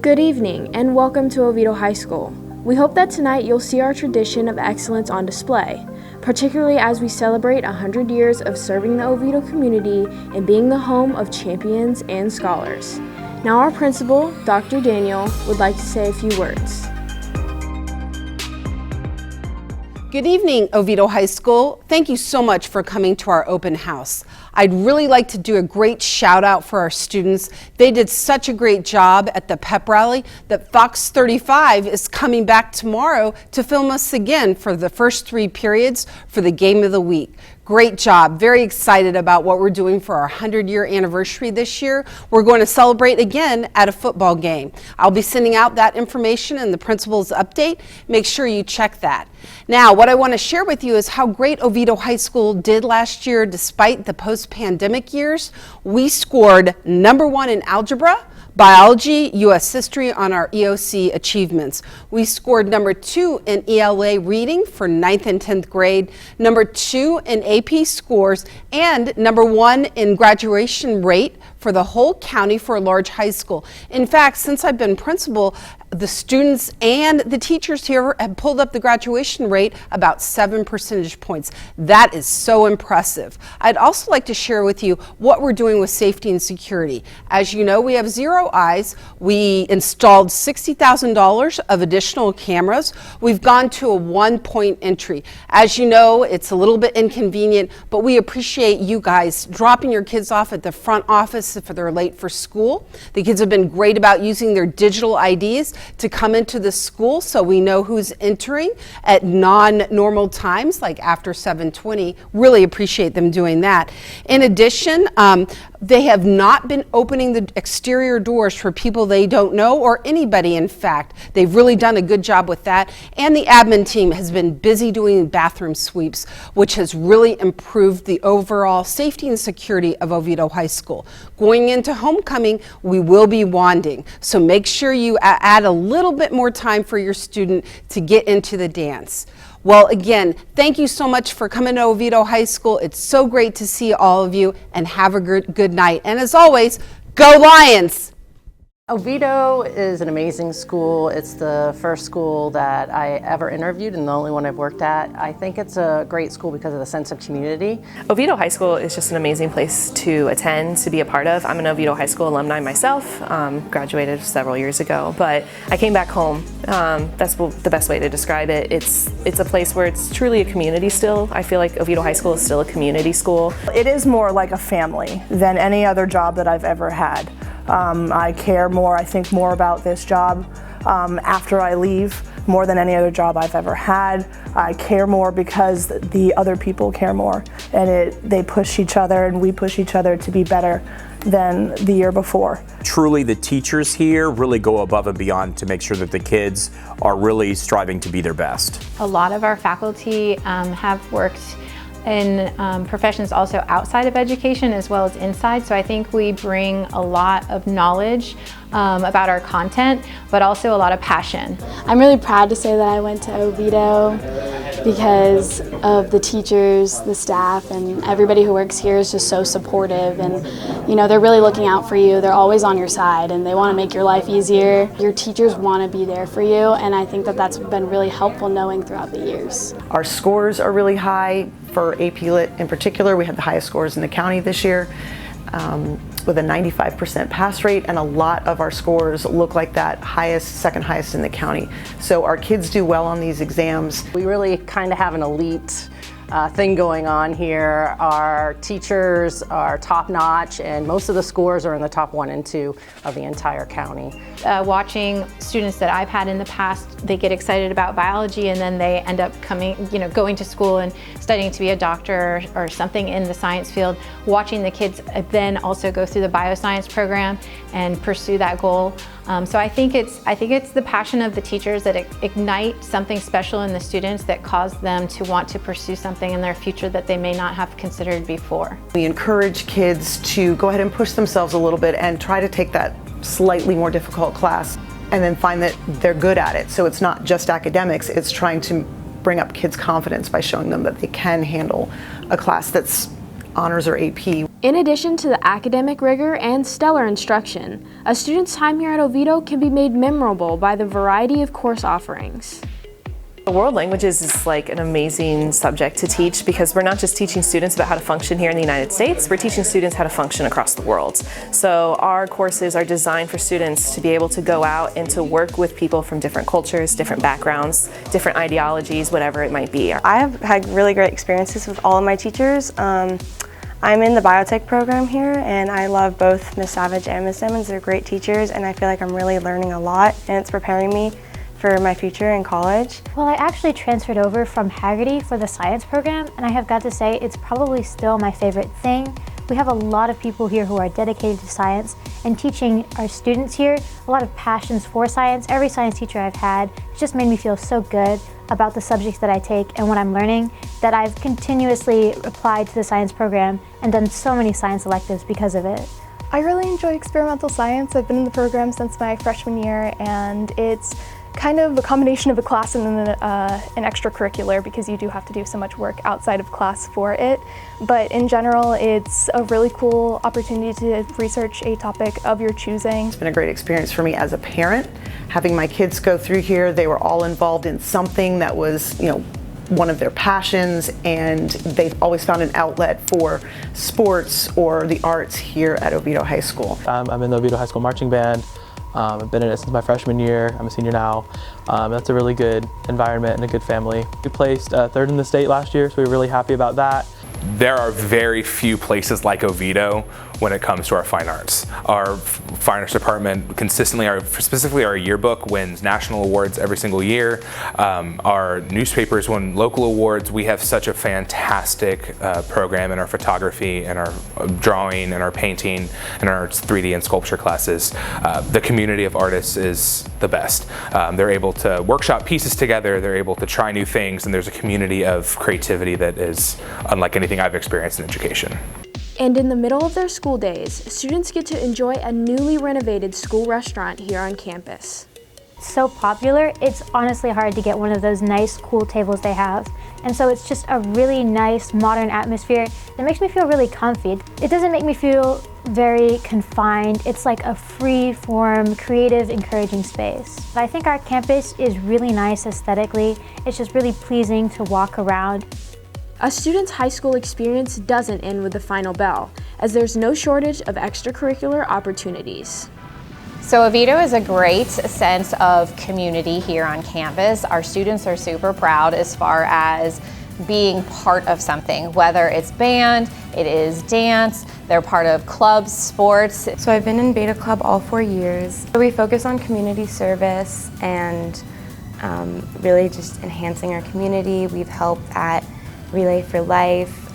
Good evening and welcome to Oviedo High School. We hope that tonight you'll see our tradition of excellence on display, particularly as we celebrate 100 years of serving the Oviedo community and being the home of champions and scholars. Now our principal, Dr. Daniel, would like to say a few words. Good evening, Oviedo High School. Thank you so much for coming to our open house. I'd really like to do a great shout out for our students. They did such a great job at the pep rally that Fox 35 is coming back tomorrow to film us again for the first 3 periods for the game of the week. Great job. Very excited about what we're doing for our 100-year anniversary this year. We're going to celebrate again at a football game. I'll be sending out that information in the principal's update. Make sure you check that. Now, what I want to share with you is how great Oviedo High School did last year despite the post-pandemic years. We scored #1 in algebra, biology, U.S. history on our EOC achievements. We scored #2 in ELA reading for 9th and 10th grade, #2 in AP scores, and #1 in graduation rate for the whole county for a large high school. In fact, since I've been principal, the students and the teachers here have pulled up the graduation rate about 7 percentage points. That is so impressive. I'd also like to share with you what we're doing with safety and security. As you know, we have Zero Eyes. We installed $60,000 of additional cameras. We've gone to a 1-point entry. As you know, it's a little bit inconvenient, but we appreciate you guys dropping your kids off at the front office if they're late for school. The kids have been great about using their digital IDs to come into the school so we know who's entering at non-normal times like after 7:20. Really appreciate them doing that. In addition, they have not been opening the exterior doors for people they don't know or anybody, in fact. They've really done a good job with that. And the admin team has been busy doing bathroom sweeps, which has really improved the overall safety and security of Oviedo High School. Going into homecoming, we will be wanding. So make sure you add a little bit more time for your student to get into the dance. Well, again, thank you so much for coming to Oviedo High School. It's so great to see all of you, and have a good night. And as always, go Lions! Oviedo is an amazing school. It's the first school that I ever interviewed and the only one I've worked at. I think it's a great school because of the sense of community. Oviedo High School is just an amazing place to attend, to be a part of. I'm an Oviedo High School alumni myself, graduated several years ago, but I came back home. That's the best way to describe it. It's a place where it's truly a community still. I feel like Oviedo High School is still a community school. It is more like a family than any other job that I've ever had. I care more, I think more about this job after I leave, more than any other job I've ever had. I care more because the other people care more, and they push each other and we push each other to be better than the year before. Truly, the teachers here really go above and beyond to make sure that the kids are really striving to be their best. A lot of our faculty have worked in professions also outside of education as well as inside, so I think we bring a lot of knowledge about our content, but also a lot of passion. I'm really proud to say that I went to Oviedo because of the teachers, the staff, and everybody who works here is just so supportive, and you know, they're really looking out for you. They're always on your side and they want to make your life easier. Your teachers want to be there for you, and I think that that's been really helpful knowing throughout the years. Our scores are really high. For AP Lit in particular, we had the highest scores in the county this year with a 95% pass rate, and a lot of our scores look like that second highest in the county. So our kids do well on these exams. We really kind of have an elite thing going on here. Our teachers are top-notch, and most of the scores are in the top 1 and 2 of the entire county. Watching students that I've had in the past, they get excited about biology and then they end up going to school and studying to be a doctor or something in the science field. Watching the kids then also go through the bioscience program and pursue that goal. So I think it's the passion of the teachers that ignite something special in the students that cause them to want to pursue something in their future that they may not have considered before. We encourage kids to go ahead and push themselves a little bit and try to take that slightly more difficult class and then find that they're good at it. So it's not just academics, it's trying to bring up kids' confidence by showing them that they can handle a class that's honors or AP. In addition to the academic rigor and stellar instruction, a student's time here at Oviedo can be made memorable by the variety of course offerings. World languages is like an amazing subject to teach because we're not just teaching students about how to function here in the United States, we're teaching students how to function across the world. So our courses are designed for students to be able to go out and to work with people from different cultures, different backgrounds, different ideologies, whatever it might be. I have had really great experiences with all of my teachers. I'm in the biotech program here and I love both Ms. Savage and Ms. Simmons. They're great teachers and I feel like I'm really learning a lot and it's preparing me for my future in college. Well, I actually transferred over from Haggerty for the science program and I have got to say it's probably still my favorite thing. We have a lot of people here who are dedicated to science and teaching our students here a lot of passions for science. Every science teacher I've had has just made me feel so good about the subjects that I take and what I'm learning that I've continuously applied to the science program and done so many science electives because of it. I really enjoy experimental science. I've been in the program since my freshman year and it's kind of a combination of a class and an extracurricular because you do have to do so much work outside of class for it. But in general, it's a really cool opportunity to research a topic of your choosing. It's been a great experience for me as a parent. Having my kids go through here, they were all involved in something that was, one of their passions, and they've always found an outlet for sports or the arts here at Oviedo High School. I'm in the Oviedo High School marching band. I've been in it since my freshman year. I'm a senior now. That's a really good environment and a good family. We placed third in the state last year, so we're really happy about that. There are very few places like Oviedo when it comes to our fine arts. Our fine arts department consistently, specifically our yearbook, wins national awards every single year. Our newspapers win local awards. We have such a fantastic program in our photography and our drawing and our painting and our 3D and sculpture classes. The community of artists is the best. They're able to workshop pieces together, they're able to try new things, and there's a community of creativity that is unlike anything I've experienced in education. And in the middle of their school days, students get to enjoy a newly renovated school restaurant here on campus. So popular, it's honestly hard to get one of those nice, cool tables they have. And so it's just a really nice, modern atmosphere that makes me feel really comfy. It doesn't make me feel very confined. It's like a free-form, creative, encouraging space. But I think our campus is really nice aesthetically. It's just really pleasing to walk around. A student's high school experience doesn't end with the final bell, as there's no shortage of extracurricular opportunities. So Oviedo is a great sense of community here on campus. Our students are super proud as far as being part of something, whether it's band, it is dance, they're part of clubs, sports. So I've been in Beta Club all 4 years. So we focus on community service and really just enhancing our community. We've helped at Relay for Life.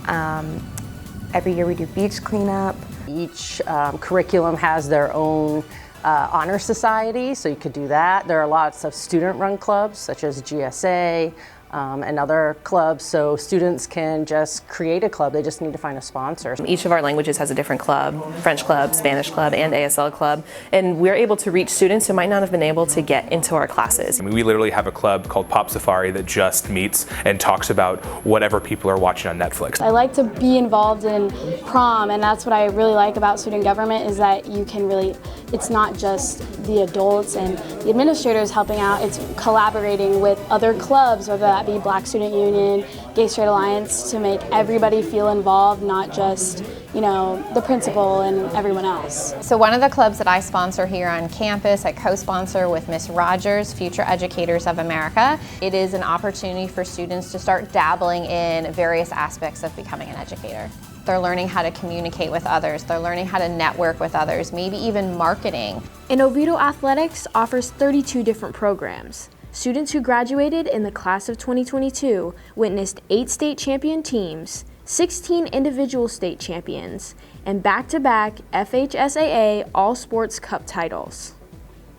Every year we do beach cleanup. Each curriculum has their own honor society, so you could do that. There are lots of student-run clubs, such as GSA, and other clubs, so students can just create a club. They just need to find a sponsor. Each of our languages has a different club, French club, Spanish club, and ASL club, and we're able to reach students who might not have been able to get into our classes. We literally have a club called Pop Safari that just meets and talks about whatever people are watching on Netflix. I like to be involved in prom, and that's what I really like about student government is that you can really, it's not just the adults and the administrators helping out, it's collaborating with other clubs, whether that be Black Student Union, Gay Straight Alliance, to make everybody feel involved, not just, the principal and everyone else. So one of the clubs that I sponsor here on campus, I co-sponsor with Ms. Rogers, Future Educators of America. It is an opportunity for students to start dabbling in various aspects of becoming an educator. They're learning how to communicate with others, they're learning how to network with others, maybe even marketing. And Oviedo Athletics offers 32 different programs. Students who graduated in the class of 2022 witnessed 8 state champion teams, 16 individual state champions, and back-to-back FHSAA All Sports Cup titles.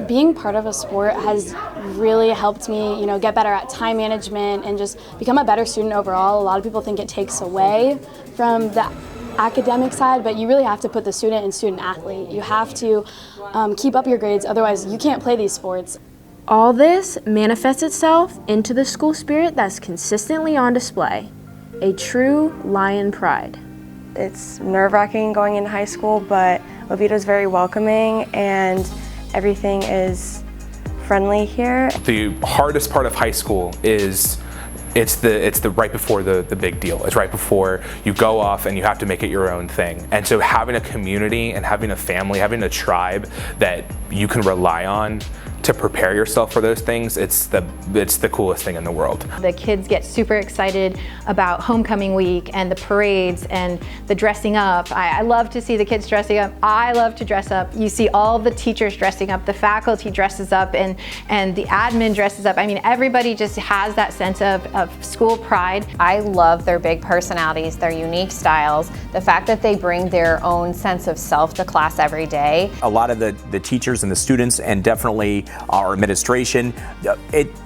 Being part of a sport has really helped me, get better at time management and just become a better student overall. A lot of people think it takes away from the academic side, but you really have to put the student and student athlete. You have to keep up your grades, otherwise you can't play these sports. All this manifests itself into the school spirit that's consistently on display, a true Lion pride. It's nerve-wracking going into high school, but Oviedo is very welcoming and everything is friendly here. The hardest part of high school is it's the right before the big deal. It's right before you go off and you have to make it your own thing. And so having a community and having a family, having a tribe that you can rely on to prepare yourself for those things, it's the coolest thing in the world. The kids get super excited about homecoming week and the parades and the dressing up. I love to see the kids dressing up. I love to dress up. You see all the teachers dressing up, the faculty dresses up, and the admin dresses up. I mean, everybody just has that sense of school pride. I love their big personalities, their unique styles, the fact that they bring their own sense of self to class every day. A lot of the teachers and the students, and definitely our administration,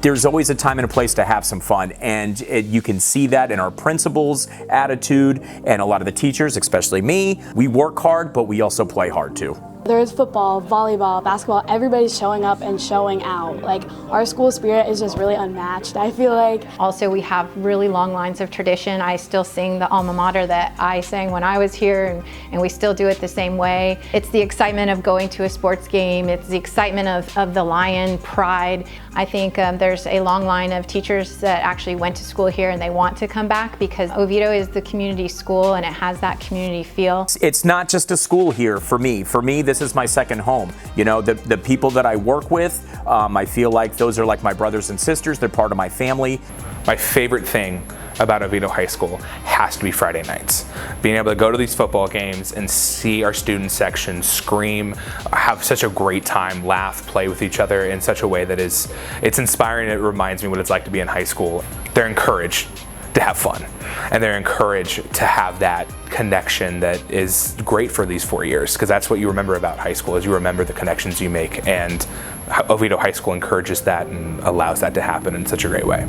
there's always a time and a place to have some fun, and you can see that in our principals' attitude, and a lot of the teachers, especially me. We work hard, but we also play hard too. There's football, volleyball, basketball, everybody's showing up and showing out. Like, our school spirit is just really unmatched, I feel like. Also, we have really long lines of tradition. I still sing the alma mater that I sang when I was here, and we still do it the same way. It's the excitement of going to a sports game. It's the excitement of the Lion pride. I think there's a long line of teachers that actually went to school here and they want to come back because Oviedo is the community school and it has that community feel. It's not just a school here for me. For me, this is my second home. You know, the people that I work with, I feel like those are like my brothers and sisters. They're part of my family. My favorite thing about Oviedo High School has to be Friday nights. Being able to go to these football games and see our student section scream, have such a great time, laugh, play with each other in such a way that it's inspiring. It reminds me what it's like to be in high school. They're encouraged to have fun, and they're encouraged to have that connection that is great for these 4 years, because that's what you remember about high school, is you remember the connections you make, and Oviedo High School encourages that and allows that to happen in such a great way.